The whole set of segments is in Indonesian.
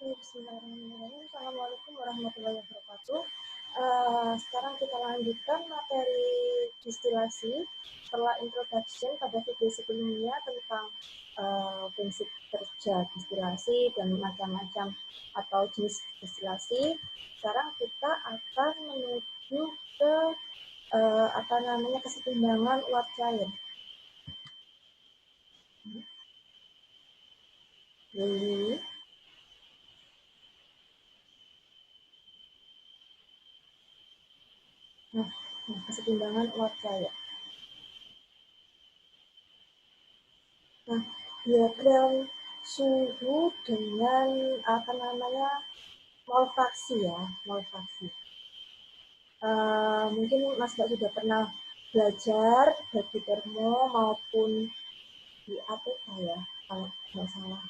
Bismillahirrahmanirrahim. Assalamualaikum warahmatullahi wabarakatuh. Sekarang kita lanjutkan materi distilasi setelah introduction pada video sebelumnya tentang prinsip kerja distilasi dan macam-macam atau jenis distilasi. Sekarang kita akan menuju ke kesetimbangan uap cair. Jadi, kesetimbangan uap cair. Nah, diagram suhu dengan mol fraksi ya, mol fraksi. Mungkin Mas Mbak sudah pernah belajar baik di termo maupun di ATK ya, kalau nggak salah.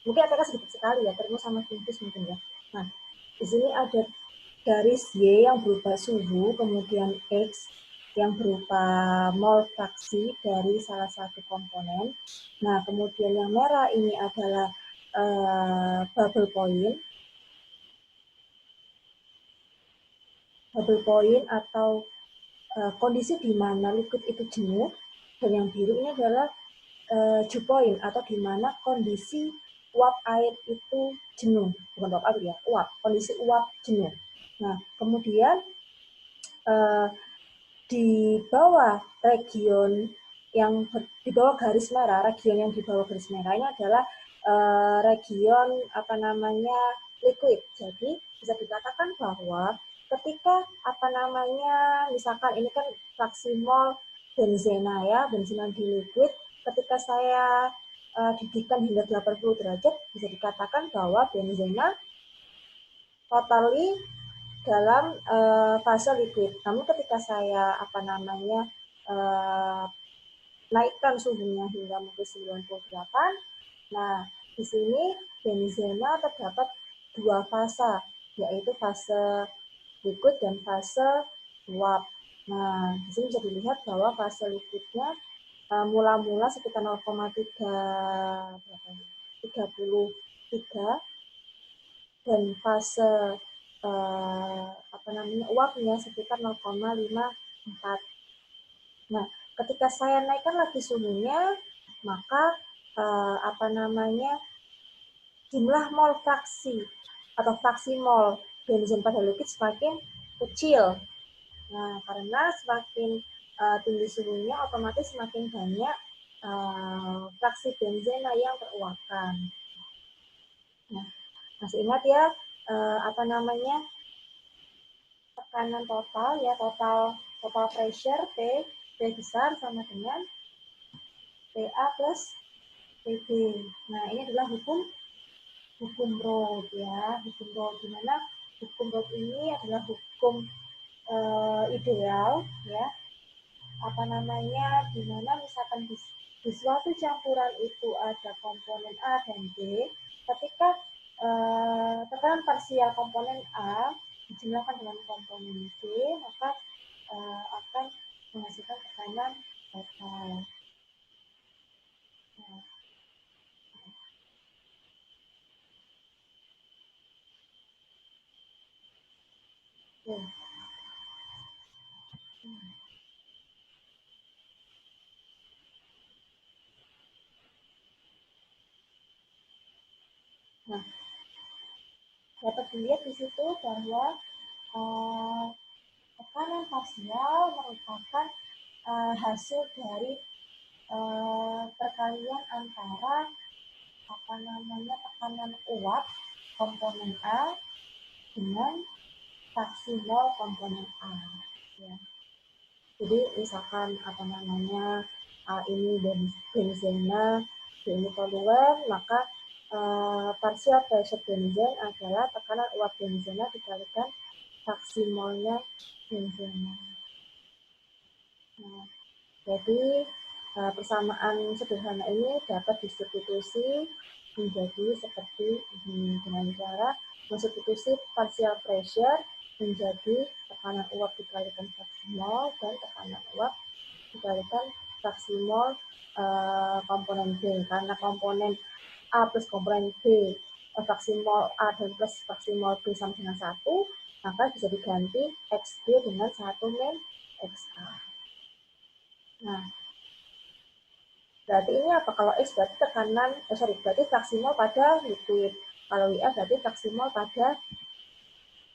Mungkin ATK sedikit sekali ya, termo sama kimpus mungkin ya. Nah, di sini ada garis Y yang berupa suhu, kemudian X yang berupa mol fraksi dari salah satu komponen. Nah, kemudian yang merah ini adalah bubble point. Bubble point atau kondisi di mana liquid itu jenuh, dan yang biru ini adalah dew point atau di mana kondisi uap air itu jenuh, bukan uap air ya, kondisi uap jenuh. Nah, kemudian di bawah region yang di bawah garis merah, region yang di bawah garis merah ini adalah region liquid. Jadi bisa dikatakan bahwa ketika misalkan ini kan fraksi mol benzena ya, benzena di liquid, ketika saya didihkan hingga 80 derajat, bisa dikatakan bahwa benzena totally dalam fase liquid. Namun ketika saya naikkan suhunya hingga mungkin 98, nah di sini benzena terdapat dua fase, yaitu fase liquid dan fase uap. Nah, di sini bisa dilihat bahwa fase liquidnya mula-mula sekitar 0,33 dan fase uapnya sekitar 0,54. Nah, ketika saya naikkan lagi suhunya, maka jumlah mol fraksi atau fraksi mol benzen pada liquid semakin kecil. Nah, karena semakin tinggi suhunya, otomatis semakin banyak fraksi benzena yang teruapkan. Nah, masih ingat ya tekanan total ya, total pressure P besar sama dengan PA plus PB. Nah, ini adalah hukum Raud ya, hukum Raud, di mana hukum Raud ini adalah hukum ideal ya, di mana misalkan di suatu campuran itu ada komponen A dan B, ketika tekanan parsial komponen A dijumlahkan dengan komponen B, maka akan menghasilkan tekanan total. Nah, ya. Nah, dapat dilihat di situ bahwa tekanan parsial merupakan hasil dari perkalian antara tekanan uap komponen A dengan fraksi mol komponen A. Ya. Jadi misalkan ini benzena, ini toluen, maka partial pressure benzen adalah tekanan uap benzena dikalikan fraksi molnya benzena. Nah, jadi persamaan sederhana ini dapat disubstitusi menjadi seperti ini dengan cara mensubstitusi partial pressure menjadi tekanan uap dikalikan fraksi mol dan tekanan uap dikalikan fraksi mol komponen B, karena komponen A plus komponen B fraksi mol A dan plus fraksi mol B sama dengan 1, maka bisa diganti XB dengan 1 min XA. Nah, berarti ini apa? Kalau X berarti tekanan, berarti fraksi mol pada liquid. Kalau WA berarti fraksi mol pada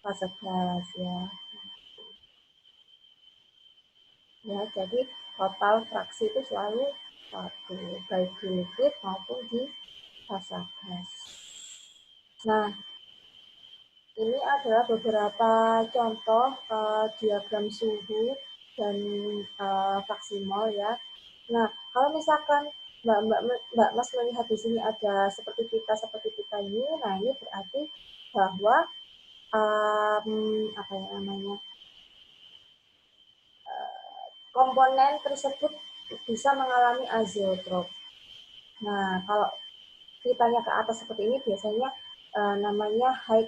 fase gas ya. Ya, jadi total fraksi itu selalu 1, baik di liquid maupun di fase gas. Nah, ini adalah beberapa contoh diagram suhu dan fraksi mol ya. Nah, kalau misalkan Mbak Mas melihat di sini ada seperti kita ini, nah ini berarti bahwa apa ya namanya, komponen tersebut bisa mengalami azeotrop. Nah, kalau kitanya ke atas seperti ini biasanya namanya high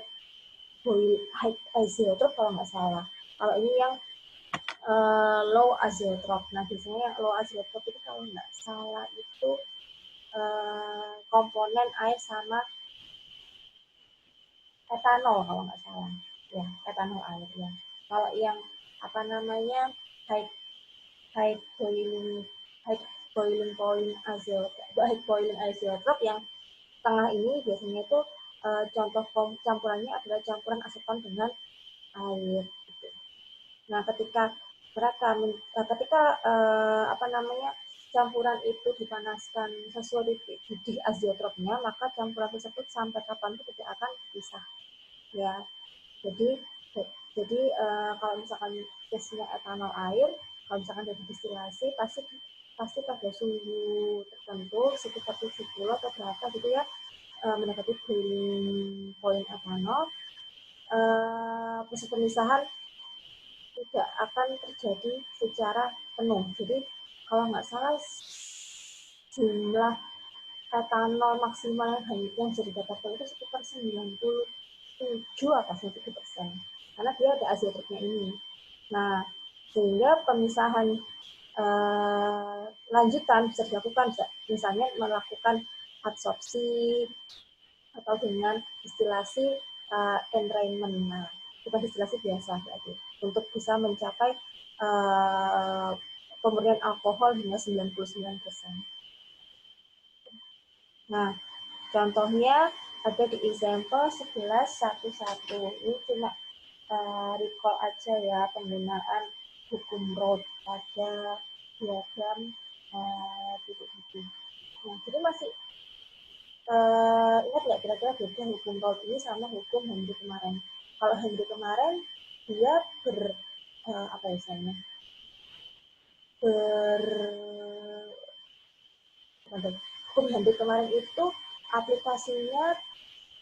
azeotrop kalau nggak salah. Kalau ini yang low azeotrop. Nah, biasanya yang low azeotrop itu kalau nggak salah itu komponen air sama etanol kalau nggak salah. Ya, etanol air ya. Kalau yang apa namanya high high boiling high boiling point azeotrop yang tengah ini biasanya itu contoh campurannya adalah campuran aseton dengan air. Gitu. Nah, ketika apa namanya campuran itu dipanaskan sesuai di azeotropnya, maka campuran tersebut sampai kapan itu tidak akan pisah. Ya, jadi kalau misalkan gasnya etanol air, kalau misalkan dari distilasi pasti pada suhu tertentu sekitar 70 atau berapa gitu ya, mendekati boiling point etanol, proses pemisahan tidak akan terjadi secara penuh. Jadi kalau nggak salah jumlah etanol maksimal yang bisa didapatkan itu sekitar 97 atau 1%. Karena dia ada azeotropnya ini. Nah, sehingga pemisahan lanjutan bisa dilakukan, misalnya melakukan absorpsi atau dengan distilasi enrichment. Nah, bukan distilasi biasa berarti, untuk bisa mencapai pemberian alkohol hingga 99%. Nah, contohnya ada di example 11.1.1. Ini cuma recall aja ya penggunaan hukum Roth pada diagram titik-titik. Nah, jadi masih ingat nggak kira-kira beda hukum Roth ini sama hukum Henry kemarin? Kalau Henry kemarin dia apa ya istilahnya? Hukum Henry kemarin itu aplikasinya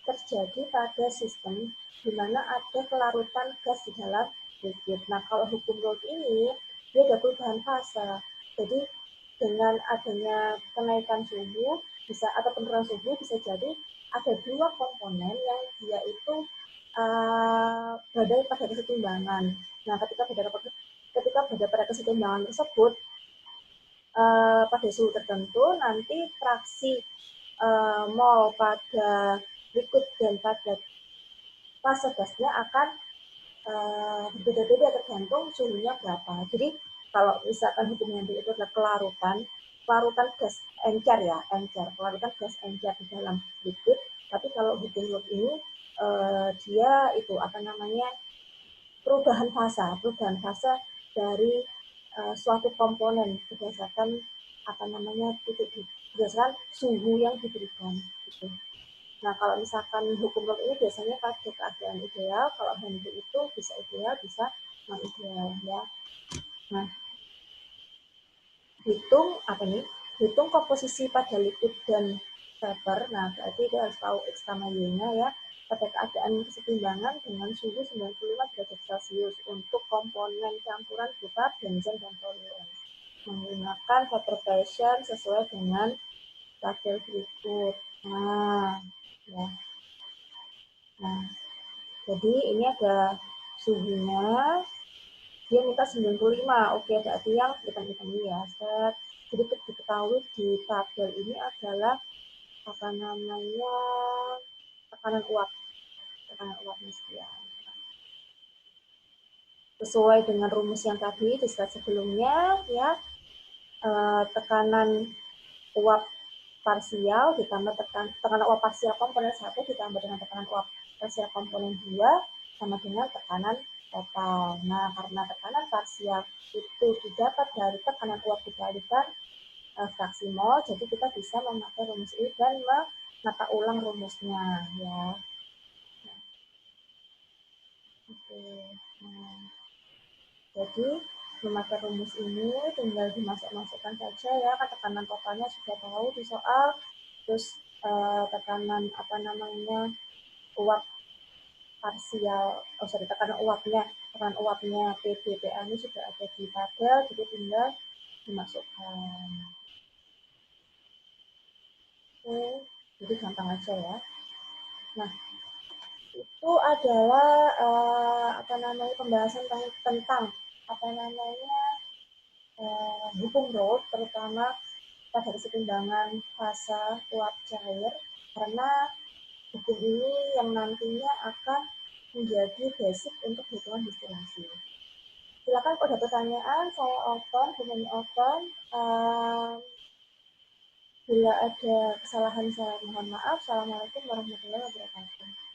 terjadi pada sistem di mana ada kelarutan gas di dalam liquid. Nah, kalau hukum Roth ini dia ada perubahan fase. Jadi dengan adanya kenaikan suhu bisa atau penurunan suhu bisa jadi ada dua komponen yang dia itu berada pada kesetimbangan. Nah, ketika berada pada kesetimbangan tersebut pada suhu tertentu nanti fraksi mol pada liquid dan pada fase gasnya akan berbeda-beda tergantung suhunya berapa. Jadi kalau misalkan hukumnya itu adalah kelarutan gas encer ya, kelarutan gas encer di dalam liquid. Tapi kalau hukum Roth ini dia itu apa namanya perubahan fase dari suatu komponen berdasarkan apa namanya berdasarkan suhu yang diberikan gitu. Nah, kalau misalkan hukum Roth ini biasanya pada keadaan ideal, kalau Henry itu bisa ideal, bisa non-ideal ya. Nah, hitung komposisi pada liquid dan vapor. Nah, berarti kita harus tahu X sama Y-nya ya. Pada keadaan kesetimbangan dengan suhu 95 derajat Celcius untuk komponen campuran berupa benzen dan toluen. Menggunakan vapor pressure sesuai dengan tabel berikut. Nah, ya. Nah, jadi ini ada suhunya, dia minta 95. Oke, berarti yang kita ini ya. Jadi diketahui di tabel ini adalah apa namanya tekanan uapnya sekian. Sesuai dengan rumus yang tadi di slide sebelumnya, ya, tekanan uap parsial ditambah tekanan uap parsial komponen 1 ditambah dengan tekanan uap parsial komponen 2 sama dengan tekanan total. Nah, karena tekanan parsial itu didapat dari tekanan uap dikalikan fraksi mol, jadi kita bisa memakai rumus ini dan menata ulang rumusnya, ya. Oke. Nah, jadi memakai rumus ini tinggal dimasuk-masukkan saja, ya, kan tekanan totalnya sudah tahu di soal, terus tekanan uap parsial, tekanan uapnya PB PA ini sudah ada di tabel, jadi tinggal dimasukkan. Oke, jadi gampang aja, ya. Nah, itu adalah pembahasan tentang hukum Raoult, terutama pada kesetimbangan fasa uap cair, karena hukum ini yang nantinya akan menjadi basic untuk hitungan distilasi. Silakan kalau ada pertanyaan, saya open, hubungi open. Bila ada kesalahan saya mohon maaf. Assalamualaikum warahmatullahi wabarakatuh.